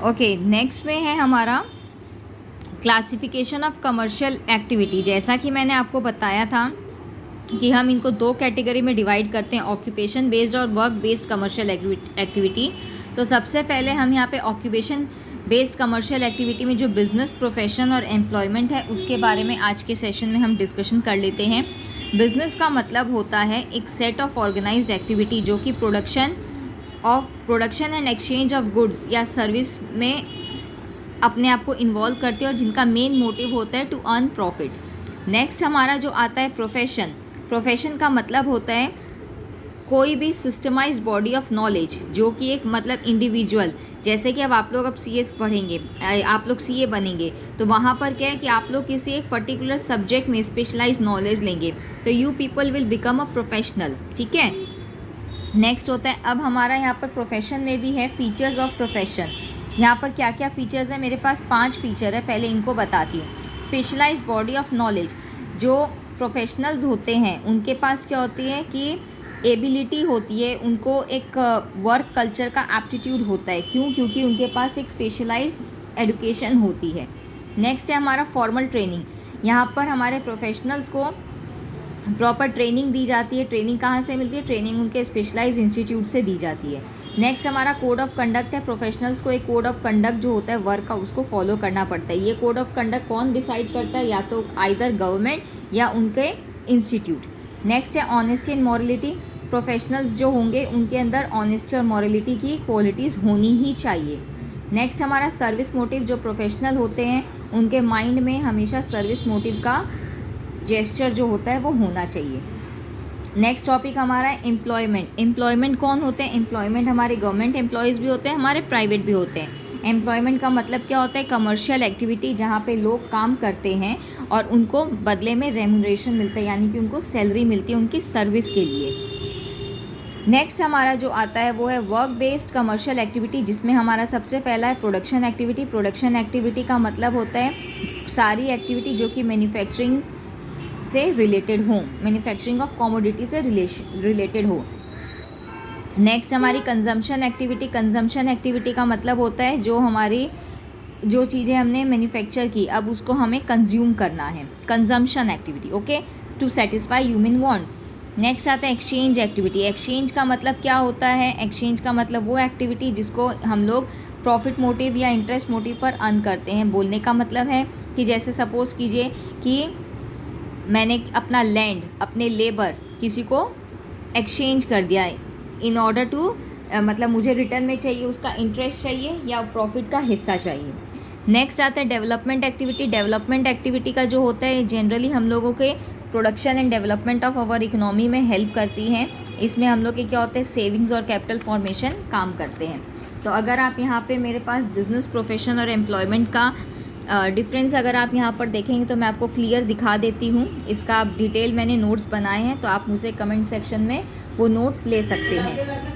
Okay, next में है हमारा क्लासिफिकेशन ऑफ कमर्शियल एक्टिविटी। जैसा कि मैंने आपको बताया था कि हम इनको दो कैटेगरी में डिवाइड करते हैं, ऑक्यूपेशन बेस्ड और वर्क बेस्ड कमर्शियल एक्टिविटी। तो सबसे पहले हम यहाँ पे ऑक्यूपेशन बेस्ड कमर्शियल एक्टिविटी में जो बिज़नेस, प्रोफेशन और एम्प्लॉयमेंट है उसके बारे में आज के सेशन में हम डिस्कशन कर लेते हैं। बिज़नेस का मतलब होता है एक सेट ऑफ ऑर्गेनाइज्ड एक्टिविटी जो कि production and exchange of goods या सर्विस में अपने आप को इन्वॉल्व करते हैं और जिनका मेन मोटिव होता है टू अर्न प्रॉफिट। नेक्स्ट हमारा जो आता है प्रोफेशन का मतलब होता है कोई भी सिस्टमाइज्ड बॉडी ऑफ नॉलेज जो कि एक मतलब इंडिविजुअल, जैसे कि अब आप लोग सीए पढ़ेंगे, आप लोग सीए बनेंगे, तो वहाँ पर क्या है कि आप लोग किसी एक पर्टिकुलर सब्जेक्ट में स्पेशलाइज्ड नॉलेज लेंगे, तो you people will become a professional. ठीक है, नेक्स्ट होता है अब हमारा यहाँ पर प्रोफेशन में भी है फीचर्स ऑफ प्रोफेशन। यहाँ पर क्या क्या फीचर्स है, मेरे पास 5 फीचर है, पहले इनको बताती हूँ। स्पेशलाइज्ड बॉडी ऑफ नॉलेज, जो प्रोफेशनल्स होते हैं उनके पास क्या होती है कि एबिलिटी होती है, उनको एक वर्क कल्चर का एप्टीट्यूड होता है। क्यों? क्योंकि उनके पास एक स्पेशलाइज्ड एजुकेशन होती है। नेक्स्ट है हमारा फॉर्मल ट्रेनिंग, यहाँ पर हमारे प्रोफेशनल्स को प्रॉपर ट्रेनिंग दी जाती है। ट्रेनिंग कहाँ से मिलती है? ट्रेनिंग उनके स्पेशलाइज्ड इंस्टीट्यूट से दी जाती है। नेक्स्ट हमारा कोड ऑफ कंडक्ट है, प्रोफेशनल्स को एक कोड ऑफ कंडक्ट जो होता है वर्क का उसको फॉलो करना पड़ता है। ये कोड ऑफ कंडक्ट कौन डिसाइड करता है? या तो आइदर गवर्नमेंट या उनके इंस्टीट्यूट। नेक्स्ट है ऑनेस्टी एंड मॉरलिटी, प्रोफेशनल्स जो होंगे उनके अंदर ऑनेस्टी और मॉरलिटी की क्वालिटीज़ होनी ही चाहिए। नेक्स्ट हमारा सर्विस मोटिव, जो प्रोफेशनल होते हैं उनके माइंड में हमेशा सर्विस मोटिव का जेस्चर जो होता है वो होना चाहिए। नेक्स्ट टॉपिक हमारा है एम्प्लॉयमेंट। एम्प्लॉयमेंट कौन होते हैं? एम्प्लॉयमेंट हमारे गवर्नमेंट एम्प्लॉयज़ भी होते हैं, हमारे प्राइवेट भी होते हैं। एम्प्लॉयमेंट का मतलब क्या होता है? कमर्शियल एक्टिविटी जहाँ पे लोग काम करते हैं और उनको बदले में रेम्यूनरेशन मिलता है, यानी कि उनको सैलरी मिलती है उनकी सर्विस के लिए। नेक्स्ट हमारा जो आता है वो है वर्क बेस्ड कमर्शियल एक्टिविटी, जिसमें हमारा सबसे पहला है प्रोडक्शन एक्टिविटी। प्रोडक्शन एक्टिविटी का मतलब होता है सारी एक्टिविटी जो कि मैन्युफैक्चरिंग से रिलेटेड हो, मैन्युफैक्चरिंग ऑफ कमोडिटी से रिलेटेड हो। नेक्स्ट हमारी कंजम्पशन एक्टिविटी। कंजम्पशन एक्टिविटी का मतलब होता है जो चीज़ें हमने मैन्युफैक्चर की अब उसको हमें कंज्यूम करना है, consumption activity. Okay, to satisfy human wants. Next आता है एक्सचेंज एक्टिविटी। एक्सचेंज का मतलब क्या होता है? एक्सचेंज का मतलब वो एक्टिविटी जिसको हम लोग प्रॉफिट मोटिव या इंटरेस्ट मोटिव पर अर्न करते हैं। बोलने का मतलब है कि जैसे सपोज़ कीजिए कि मैंने अपना लैंड, अपने लेबर किसी को एक्सचेंज कर दिया है इन ऑर्डर टू मतलब मुझे रिटर्न में चाहिए उसका इंटरेस्ट चाहिए या प्रॉफिट का हिस्सा चाहिए। नेक्स्ट आता है डेवलपमेंट एक्टिविटी। डेवलपमेंट एक्टिविटी का जो होता है जनरली हम लोगों के production and development of our economy में हेल्प करती हैं। इसमें हम लोग के क्या होते हैं? सेविंग्स और कैपिटल फॉर्मेशन काम करते हैं। तो अगर आप यहाँ पे मेरे पास बिजनेस, प्रोफेशन और एम्प्लॉयमेंट का डिफरेंस अगर आप यहाँ पर देखेंगे तो मैं आपको क्लियर दिखा देती हूँ। इसका आप डिटेल मैंने नोट्स बनाए हैं, तो आप मुझसे कमेंट सेक्शन में वो नोट्स ले सकते हैं।